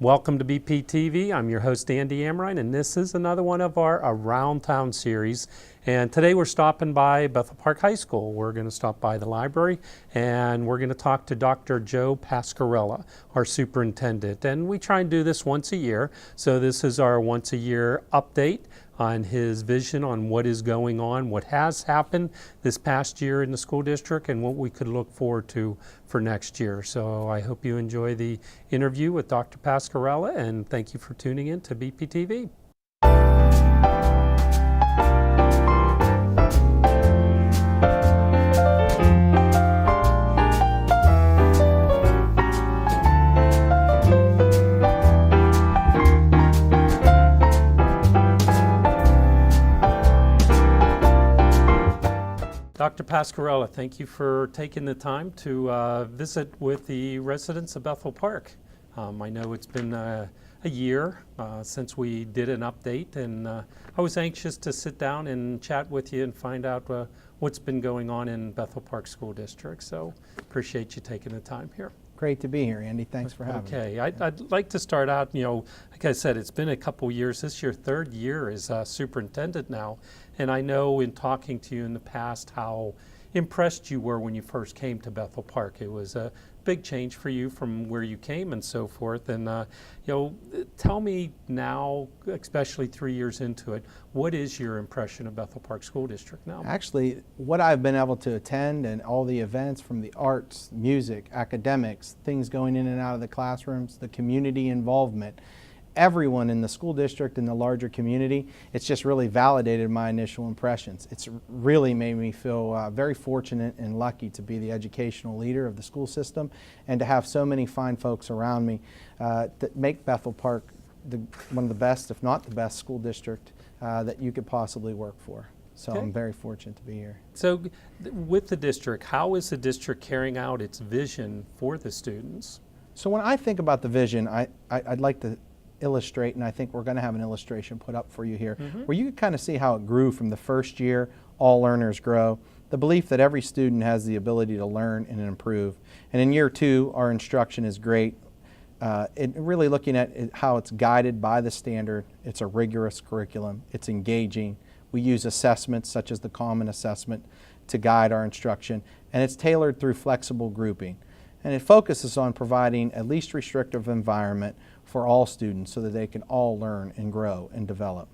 Welcome to BPTV. I'm your host Andy Amrine, and this is another one of our Around Town series. And today we're stopping by Bethel Park High School. We're going to stop by the library, and we're going to talk to Dr. Joe Pascarella, our superintendent. And we try and do this once a year, so this is our once a year update on his vision on what is going on, what has happened this past year in the school district, and what we could look forward to for next year. So I hope you enjoy the interview with Dr. Pascarella, and thank you for tuning in to BPTV. Dr. Pascarella, thank you for taking the time to visit with the residents of Bethel Park. I know it's been a year since we did an update, and I was anxious to sit down and chat with you and find out what's been going on in Bethel Park School District. So appreciate you taking the time here. Great to be here, Andy. Thanks for having me. Okay, I'd like to start out, like I said, it's been a couple years. This is your third year as superintendent now, and I know in talking to you in the past how impressed you were when you first came to Bethel Park. It was a big change for you from where you came and so forth. And tell me now, especially 3 years into it, what is your impression of Bethel Park School District now? Actually, what I've been able to attend and all the events from the arts, music, academics, things going in and out of the classrooms, the community involvement, everyone in the school district and the larger community, it's just really validated my initial impressions. It's really made me feel very fortunate and lucky to be the educational leader of the school system and to have so many fine folks around me that make Bethel Park one of the best, if not the best, school district that you could possibly work for. So Okay. I'm very fortunate to be here. So with the district, how is the district carrying out its vision for the students? So when I think about the vision, I'd like to illustrate, and I think we're going to have an illustration put up for you here, where you can kind of see how it grew from the first year, all learners grow, the belief that every student has the ability to learn and improve. And in year two, our instruction is great. Really looking at how it's guided by the standard. It's a rigorous curriculum. It's engaging. We use assessments such as the Common Assessment to guide our instruction, and it's tailored through flexible grouping. And it focuses on providing a least restrictive environment for all students so that they can all learn and grow and develop.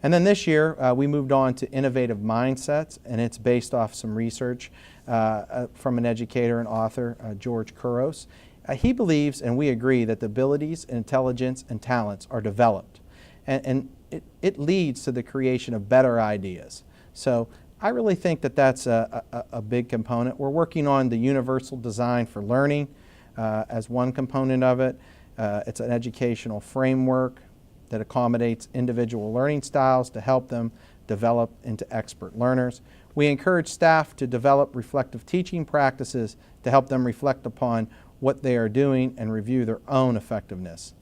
And then this year we moved on to innovative mindsets, and it's based off some research from an educator and author, George Couros. He believes, and we agree, that the abilities, intelligence, and talents are developed. And it leads to the creation of better ideas. So I really think that that's a big component. We're working on the universal design for learning as one component of it. It's an educational framework that accommodates individual learning styles to help them develop into expert learners. We encourage staff to develop reflective teaching practices to help them reflect upon what they are doing and review their own effectiveness.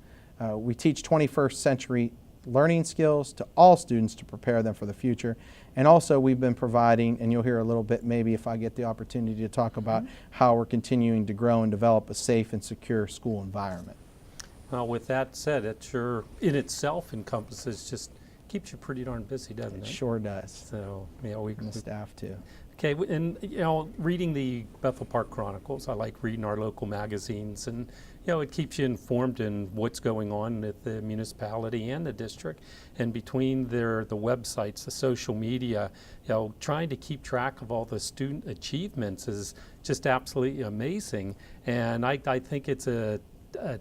We teach 21st century learning skills to all students to prepare them for the future. And also we've been providing, and you'll hear a little bit maybe if I get the opportunity to talk about how we're continuing to grow and develop a safe and secure school environment. Well, with that said, it sure in itself encompasses keeps you pretty darn busy, doesn't it? It sure does. So, And the staff too. Okay, and reading the Bethel Park Chronicles, I like reading our local magazines, and it keeps you informed in what's going on at the municipality and the district, and between the websites, the social media, trying to keep track of all the student achievements is just absolutely amazing. And I think it's a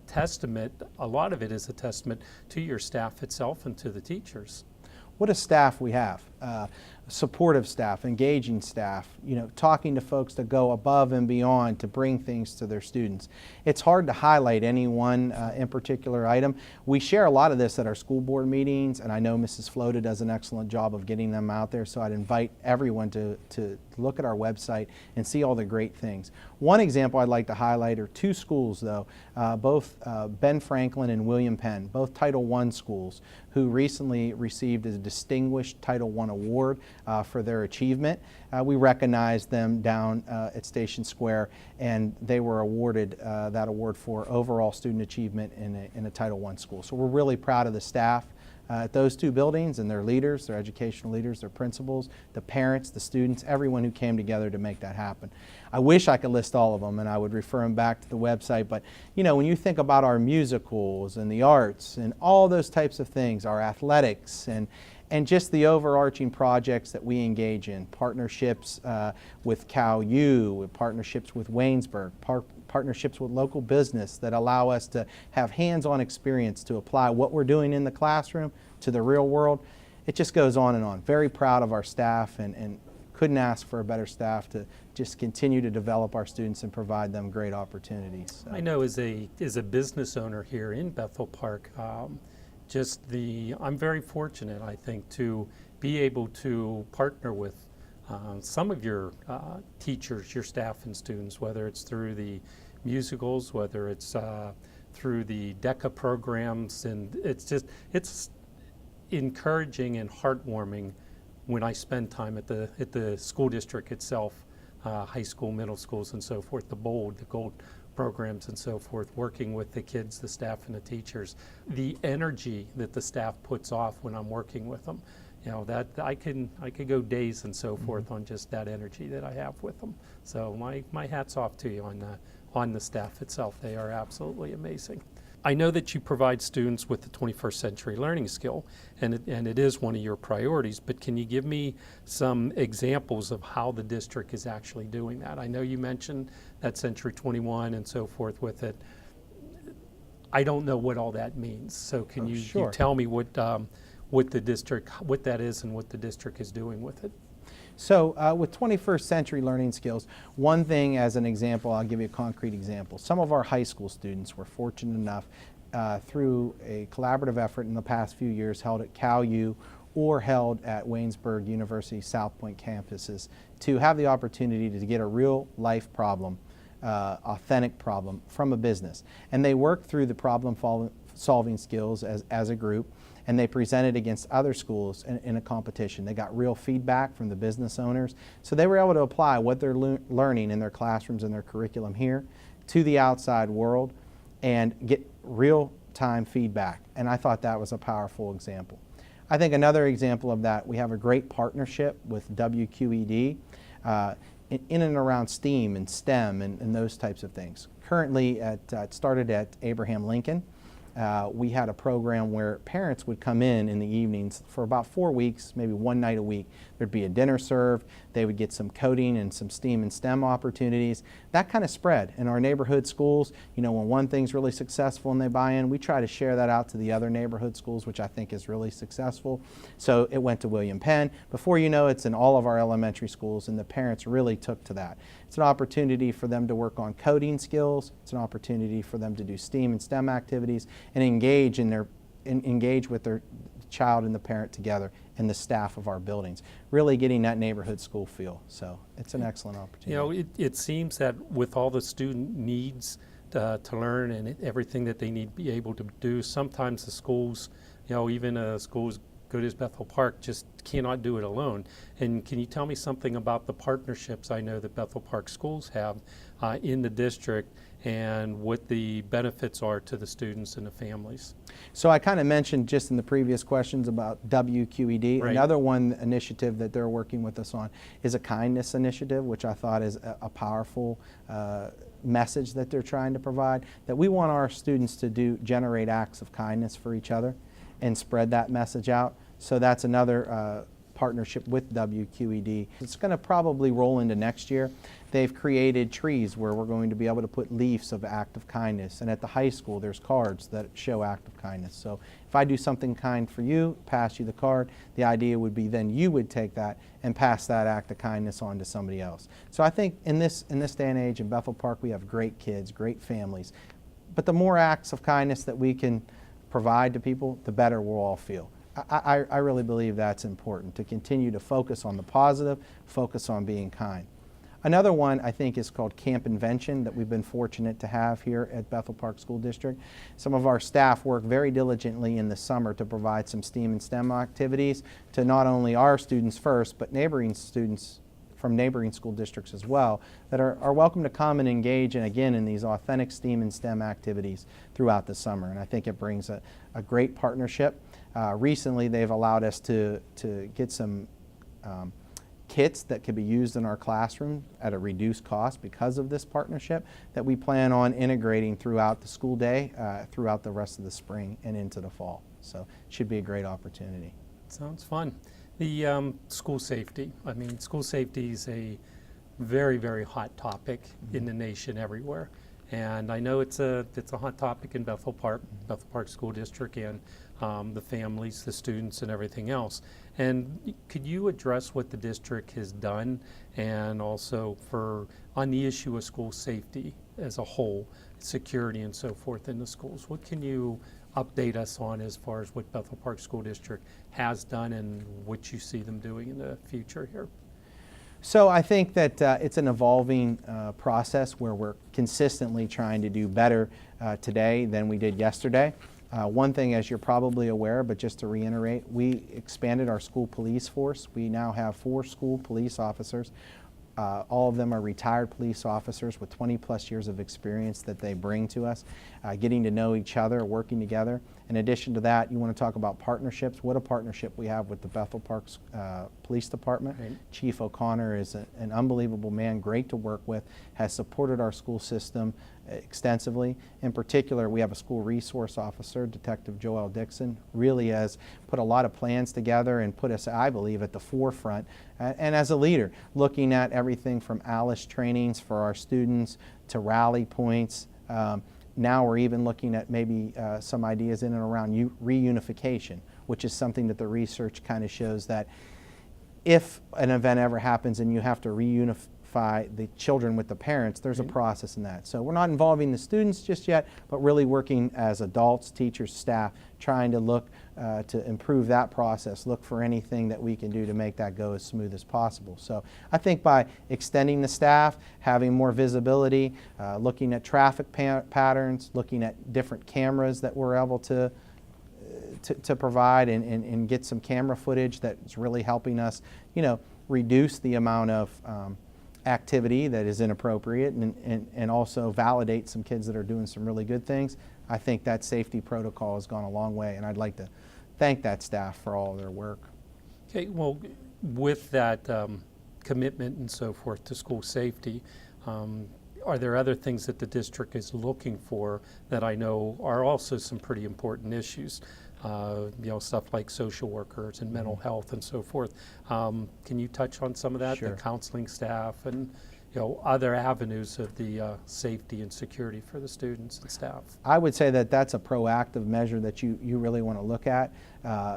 testament, a lot of it is a testament to your staff itself and to the teachers. What a staff we have. Supportive staff, engaging staff, talking to folks that go above and beyond to bring things to their students. It's hard to highlight any one in particular item. We share a lot of this at our school board meetings, and I know Mrs. Flota does an excellent job of getting them out there, so I'd invite everyone to to look at our website and see all the great things. One example I'd like to highlight are two schools, though, both Ben Franklin and William Penn, both Title I schools, who recently received a distinguished Title I award for their achievement. We recognized them down at Station Square, and they were awarded that award for overall student achievement in a Title I school. So we're really proud of the staff at those two buildings and their leaders, their educational leaders, their principals, the parents, the students, everyone who came together to make that happen. I wish I could list all of them, and I would refer them back to the website, but you know, when you think about our musicals and the arts and all those types of things, our athletics and just the overarching projects that we engage in, partnerships with Cal U, with partnerships with Waynesburg, partnerships with local business that allow us to have hands-on experience to apply what we're doing in the classroom to the real world. It just goes on and on. Very proud of our staff, and couldn't ask for a better staff to just continue to develop our students and provide them great opportunities. So. I know as a business owner here in Bethel Park, I'm very fortunate, I think, to be able to partner with some of your teachers, your staff and students, whether it's through the musicals, whether it's through the DECA programs, and it's encouraging and heartwarming when I spend time at the school district itself, high school, middle schools, and so forth, the gold programs and so forth, working with the kids, the staff, and the teachers. The energy that the staff puts off when I'm working with them, you know, that I could go days and so forth on just that energy that I have with them. So my hat's off to you on the staff itself. They are absolutely amazing. I know that you provide students with the 21st century learning skill, and it is one of your priorities, but can you give me some examples of how the district is actually doing that? I know you mentioned that Century 21 and so forth with it. I don't know what all that means, so can you tell me what the district, what that is and what the district is doing with it? So with 21st century learning skills, one thing as an example, I'll give you a concrete example. Some of our high school students were fortunate enough through a collaborative effort in the past few years held at Cal U or held at Waynesburg University South Point campuses to have the opportunity to get a real life problem, authentic problem from a business. And they worked through the problem solving skills as a group, and they presented against other schools in a competition. They got real feedback from the business owners, so they were able to apply what they're learning in their classrooms and their curriculum here to the outside world and get real-time feedback, and I thought that was a powerful example. I think another example of that, we have a great partnership with WQED in and around STEAM and STEM and those types of things. Currently, it started at Abraham Lincoln. We had a program where parents would come in the evenings for about 4 weeks, maybe one night a week. There'd be a dinner served. They would get some coding and some STEAM and STEM opportunities. That kind of spread in our neighborhood schools. You know, when one thing's really successful and they buy in, we try to share that out to the other neighborhood schools, which I think is really successful. So it went to William Penn. Before you know, it's in all of our elementary schools, and the parents really took to that. It's an opportunity for them to work on coding skills. It's an opportunity for them to do STEAM and STEM activities and engage with their child and the parent together and the staff of our buildings, really getting that neighborhood school feel. So it's an excellent opportunity. You know, it seems that with all the student needs to learn and everything that they need to be able to do, sometimes the schools, you know, even schools good as Bethel Park just cannot do it alone. And can you tell me something about the partnerships I know that Bethel Park schools have in the district and what the benefits are to the students and the families? So I kind of mentioned just in the previous questions about WQED. Right. Another one initiative that they're working with us on is a kindness initiative, which I thought is a powerful message that they're trying to provide, that we want our students to generate acts of kindness for each other and spread that message out. So that's another partnership with WQED. It's going to probably roll into next year. They've created trees where we're going to be able to put leaves of act of kindness. And at the high school, there's cards that show act of kindness. So if I do something kind for you, pass you the card, the idea would be then you would take that and pass that act of kindness on to somebody else. So I think in this day and age in Bethel Park, we have great kids, great families. But the more acts of kindness that we can provide to people, the better we'll all feel. I really believe that's important, to continue to focus on the positive, focus on being kind. Another one I think is called Camp Invention, that we've been fortunate to have here at Bethel Park School District. Some of our staff work very diligently in the summer to provide some STEAM and STEM activities to not only our students first, but neighboring students from neighboring school districts as well, that are welcome to come and engage, and again, in these authentic STEAM and STEM activities throughout the summer. And I think it brings a great partnership. Recently, they've allowed us to get some kits that could be used in our classroom at a reduced cost because of this partnership, that we plan on integrating throughout the school day, throughout the rest of the spring and into the fall. So it should be a great opportunity. Sounds fun. The school safety. I mean, school safety is a very, very hot topic in the nation everywhere. And I know it's a hot topic in Bethel Park School District, and the families, the students, and everything else. And could you address what the district has done, and also on the issue of school safety as a whole, security and so forth in the schools? What can you update us on as far as what Bethel Park School District has done and what you see them doing in the future here? So I think that it's an evolving process where we're consistently trying to do better today than we did yesterday. One thing, as you're probably aware, but just to reiterate, we expanded our school police force. We now have 4 school police officers. All of them are retired police officers with 20+ years of experience that they bring to us, getting to know each other, working together. In addition to that, you want to talk about partnerships. What a partnership we have with the Bethel Park Police Department. Right. Chief O'Connor is an unbelievable man, great to work with, has supported our school system extensively. In particular, we have a school resource officer, Detective Joel Dixon, really has put a lot of plans together and put us, I believe, at the forefront. And as a leader, looking at everything from ALICE trainings for our students to rally points. Now we're even looking at maybe some ideas in and around reunification, which is something that the research kind of shows that if an event ever happens and you have to reunify the children with the parents, there's a process in that. So we're not involving the students just yet, but really working as adults, teachers, staff, trying to look to improve that process, look for anything that we can do to make that go as smooth as possible. So I think by extending the staff, having more visibility, looking at traffic patterns, looking at different cameras that we're able to provide and get some camera footage that's really helping us, reduce the amount of activity that is inappropriate and also validate some kids that are doing some really good things. I think that safety protocol has gone a long way, and I'd like to thank that staff for all of their work. Okay, well, with that commitment and so forth to school safety, are there other things that the district is looking for that I know are also some pretty important issues? Stuff like social workers and mental health and so forth. Can you touch on some of that? Sure. The counseling staff and other avenues of the safety and security for the students and staff? I would say that that's a proactive measure that you really want to look at,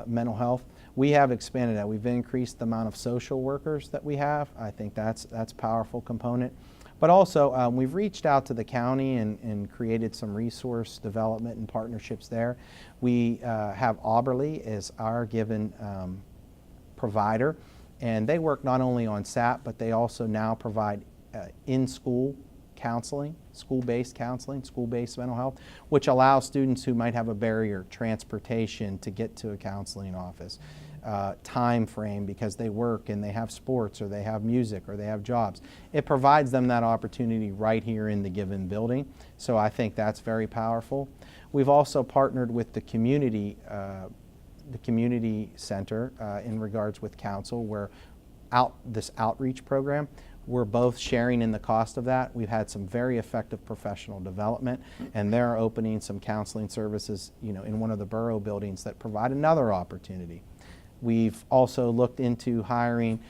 mental health. We have expanded that. We've increased the amount of social workers that we have. I think that's a powerful component. But also, we've reached out to the county and created some resource development and partnerships there. We have Auberly as our given provider, and they work not only on SAP, but they also now provide in-school counseling, school-based counseling, school-based mental health, which allows students who might have a barrier, transportation to get to a counseling office, time frame because they work and they have sports or they have music or they have jobs. It provides them that opportunity right here in the given building. So I think that's very powerful. We've also partnered with the community center in regards with council, where this outreach program, we're both sharing in the cost of that. We've had some very effective professional development, and they're opening some counseling services, in one of the borough buildings that provide another opportunity. We've also looked into hiring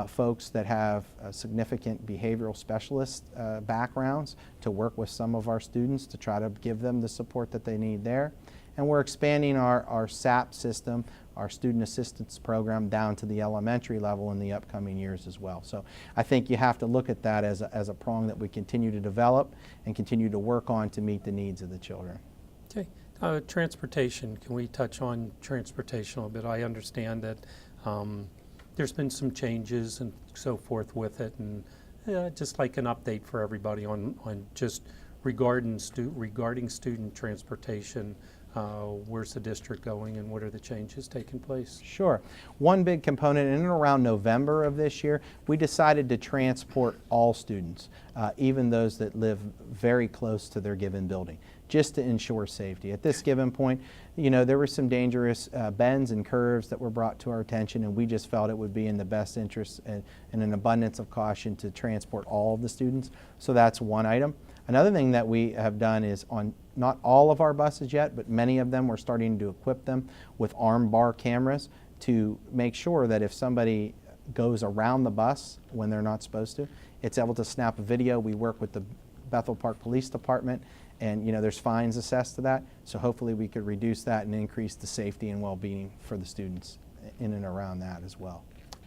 folks that have significant behavioral specialist backgrounds to work with some of our students to try to give them the support that they need there. And we're expanding our SAP system, our student assistance program, down to the elementary level in the upcoming years as well. So I think you have to look at that as a prong that we continue to develop and continue to work on to meet the needs of the children. Okay. Transportation, can we touch on transportation a little bit? I understand that there's been some changes and so forth with it, and just like an update for everybody on just regarding student transportation. Where's the district going and what are the changes taking place? Sure. One big component, in and around November of this year, we decided to transport all students, even those that live very close to their given building, just to ensure safety. At this given point, you know, there were some dangerous bends and curves that were brought to our attention, and we just felt it would be in the best interest and an abundance of caution to transport all of the students. So that's one item. Another thing that we have done is on not all of our buses yet, but many of them, we're starting to equip them with arm bar cameras to make sure that if somebody goes around the bus when they're not supposed to, it's able to snap a video. We work with the Bethel Park Police Department, and you know, there's fines assessed to that. So hopefully we could reduce that and increase the safety and well-being for the students in and around that as well.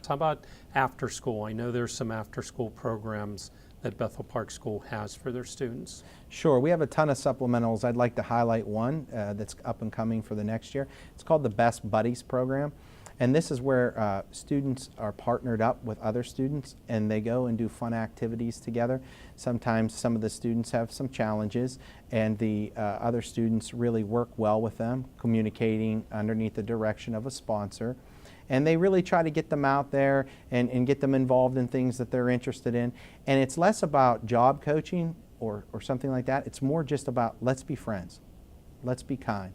How about after school? I know there's some after school programs that Bethel Park School has for their students. Sure, we have a ton of supplementals. I'd like to highlight one that's up and coming for the next year. It's called the Best Buddies program. And this is where students are partnered up with other students and they go and do fun activities together. Sometimes some of the students have some challenges and the other students really work well with them, communicating underneath the direction of a sponsor. And they really try to get them out there and get them involved in things that they're interested in. And it's less about job coaching or something like that. It's more just about let's be friends, let's be kind.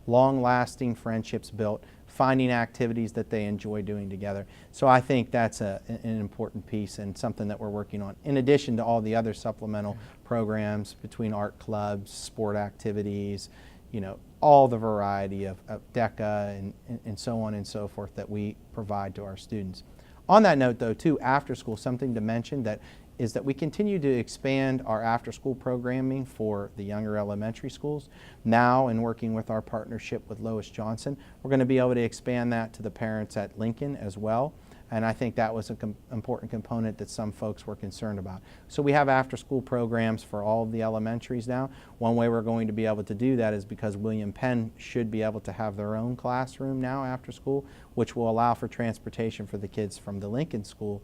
Long-lasting friendships built, finding activities that they enjoy doing together. So I think that's an important piece and something that we're working on, in addition to all the other supplemental programs between art clubs, sport activities, you know, all the variety of DECA and so on and so forth that we provide to our students. On that note though too, after school, something to mention that is that we continue to expand our after-school programming for the younger elementary schools. Now, in working with our partnership with Lois Johnson, we're going to be able to expand that to the parents at Lincoln as well. And I think that was an important component that some folks were concerned about. So we have after-school programs for all of the elementaries now. One way we're going to be able to do that is because William Penn should be able to have their own classroom now after school, which will allow for transportation for the kids from the Lincoln school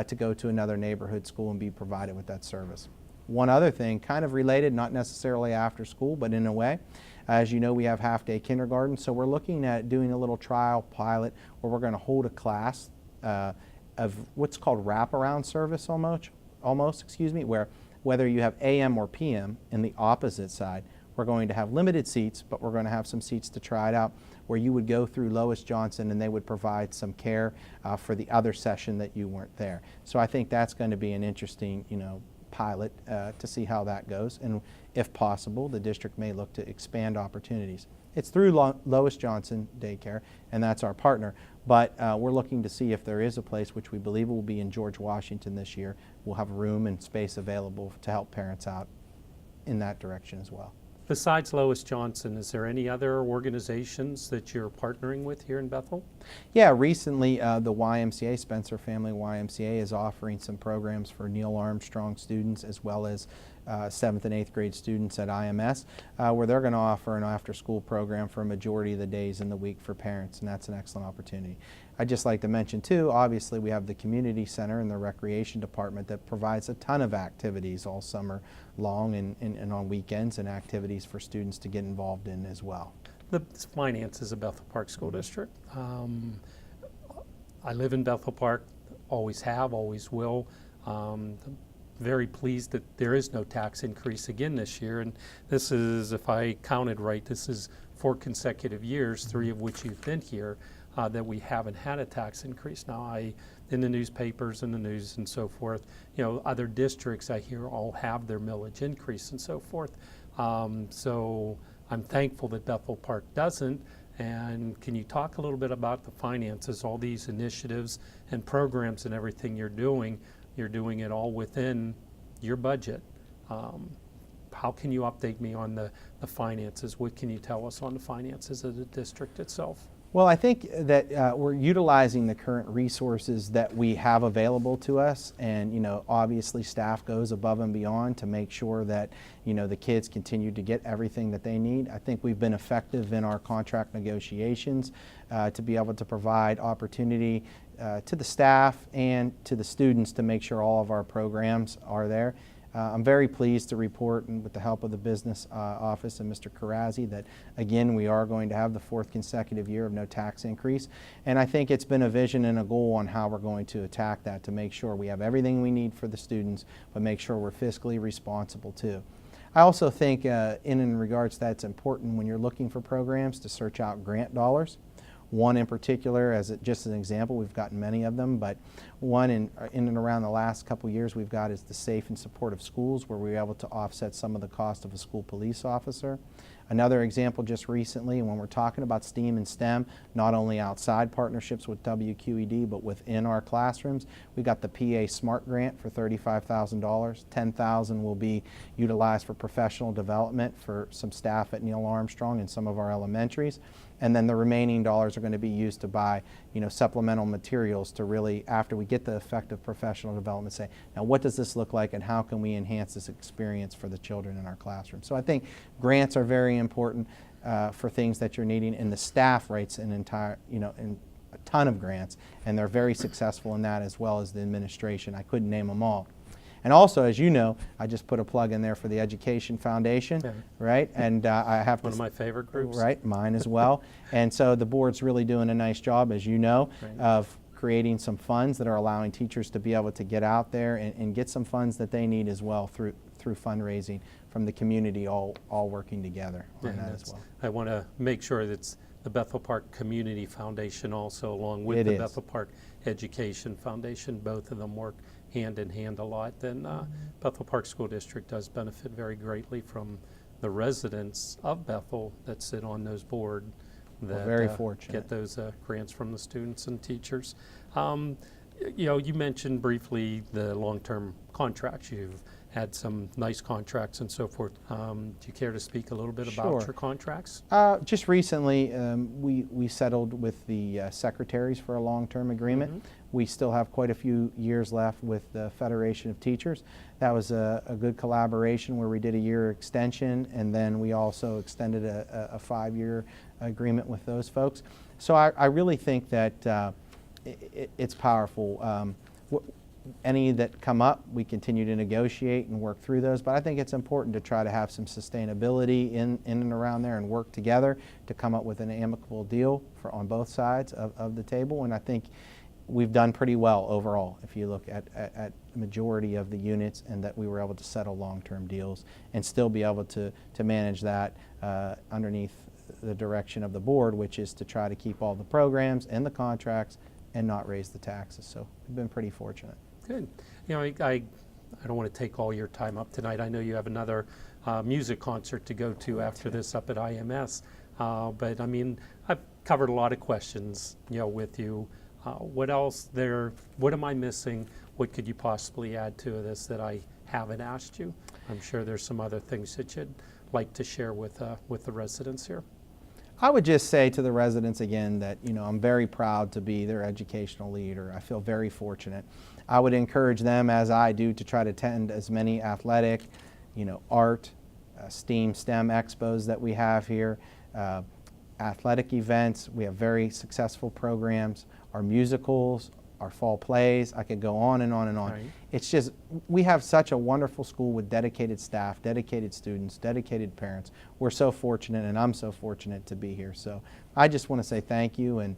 to go to another neighborhood school and be provided with that service. One other thing, kind of related, not necessarily after school, but in a way, as you know, we have half-day kindergarten, so we're looking at doing a little trial pilot where we're going to hold a class of what's called wraparound service almost, where whether you have AM or PM in the opposite side, we're going to have limited seats, but we're going to have some seats to try it out, where you would go through Lois Johnson and they would provide some care for the other session that you weren't there. So I think that's going to be an interesting, you know, pilot to see how that goes, and if possible, the district may look to expand opportunities. It's through Lois Johnson Daycare, and that's our partner, but we're looking to see if there is a place, which we believe will be in George Washington this year. We'll have room and space available to help parents out in that direction as well. Besides Lois Johnson, is there any other organizations that you're partnering with here in Bethel? Yeah, recently the YMCA, Spencer Family YMCA, is offering some programs for Neil Armstrong students as well as 7th and 8th grade students at IMS, where they're going to offer an after-school program for a majority of the days in the week for parents, and that's an excellent opportunity. I'd just like to mention too, obviously we have the community center and the recreation department that provides a ton of activities all summer long and on weekends, and activities for students to get involved in as well. The finances of Bethel Park School District. I live in Bethel Park, always have, always will. Very pleased that there is no tax increase again this year, and this is, if I counted right, this is 4 consecutive years, 3 of which you've been here, that we haven't had a tax increase. Now, in the newspapers and the news and so forth, you know, other districts I hear all have their millage increase and so forth. So I'm thankful that Bethel Park doesn't. And can you talk a little bit about the finances, all these initiatives and programs and everything you're doing? You're doing it all within your budget. How can you update me on the finances? What can you tell us on the finances of the district itself? Well, I think that we're utilizing the current resources that we have available to us, and obviously staff goes above and beyond to make sure that the kids continue to get everything that they need. I think we've been effective in our contract negotiations to be able to provide opportunity to the staff and to the students to make sure all of our programs are there. I'm very pleased to report, and with the help of the business office and Mr. Karazi, that again we are going to have the 4th consecutive year of no tax increase. And I think it's been a vision and a goal on how we're going to attack that, to make sure we have everything we need for the students, but make sure we're fiscally responsible too. I also think in regards to that, it's important when you're looking for programs to search out grant dollars. One in particular, just as an example, we've gotten many of them, but one in and around the last couple years we've got is the Safe and Supportive Schools, where we were able to offset some of the cost of a school police officer. Another example just recently, when we're talking about STEAM and STEM, not only outside partnerships with WQED, but within our classrooms, we got the PA SMART grant for $35,000. $10,000 will be utilized for professional development for some staff at Neil Armstrong and some of our elementaries. And then the remaining dollars are going to be used to buy, supplemental materials to really, after we get the effective professional development, say, now what does this look like and how can we enhance this experience for the children in our classroom? So I think grants are very important for things that you're needing, and the staff writes an entire, in a ton of grants, and they're very successful in that, as well as the administration. I couldn't name them all. And also, as you know, I just put a plug in there for the Education Foundation, Yeah. right? And I have One of my favorite groups. Right, mine as well. And so the board's really doing a nice job, as you know, Right. of creating some funds that are allowing teachers to be able to get out there and get some funds that they need as well through fundraising from the community, all working together on that as well. I want to make sure that's the Bethel Park Community Foundation also, along with It the is. Bethel Park Education Foundation. Both of them work hand in hand a lot. Then Bethel Park School District does benefit very greatly from the residents of Bethel that sit on those boards that very fortunate. get those grants from the students and teachers. You mentioned briefly the long-term contracts. You've had some nice contracts and so forth. Do you care to speak a little bit about Sure. your contracts? Just recently, we settled with the secretaries for a long-term agreement. We still have quite a few years left with the Federation of Teachers. That was a good collaboration where we did a year extension, and then we also extended a 5-year agreement with those folks. So I really think that it's powerful. Any that come up, we continue to negotiate and work through those, but I think it's important to try to have some sustainability in and around there and work together to come up with an amicable deal on both sides of the table. And I think we've done pretty well overall if you look at the majority of the units, and that we were able to settle long-term deals and still be able to manage that underneath the direction of the board, which is to try to keep all the programs and the contracts and not raise the taxes. So we've been pretty fortunate. Good. I don't want to take all your time up tonight. I know you have another music concert to go to after this up at IMS. But I mean, I've covered a lot of questions, with you. What else there? What am I missing? What could you possibly add to this that I haven't asked you? I'm sure there's some other things that you'd like to share with the residents here. I would just say to the residents again that, I'm very proud to be their educational leader. I feel very fortunate. I would encourage them, as I do, to try to attend as many athletic, art, STEAM, STEM expos that we have here, athletic events. We have very successful programs, our musicals, our fall plays. I could go on and on and on. Right. It's just, we have such a wonderful school with dedicated staff, dedicated students, dedicated parents. We're so fortunate, and I'm so fortunate to be here. So I just want to say thank you, and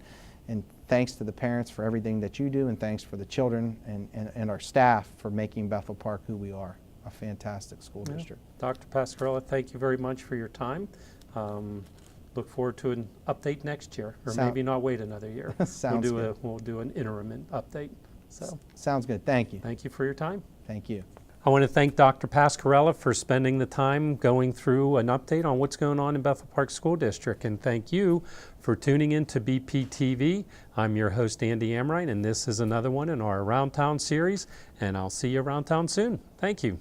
thanks to the parents for everything that you do, and thanks for the children and our staff for making Bethel Park who we are, a fantastic school district. Dr. Pascarella, thank you very much for your time. Look forward to an update next year, or maybe not wait another year. Sounds good. We'll do an interim update. So Sounds good. Thank you. thank you for your time. Thank you. I want to thank Dr. Pascarella for spending the time going through an update on what's going on in Bethel Park School District. And thank you for tuning in to BPTV. I'm your host, Andy Amrine, and this is another one in our Around Town series. And I'll see you around town soon. Thank you.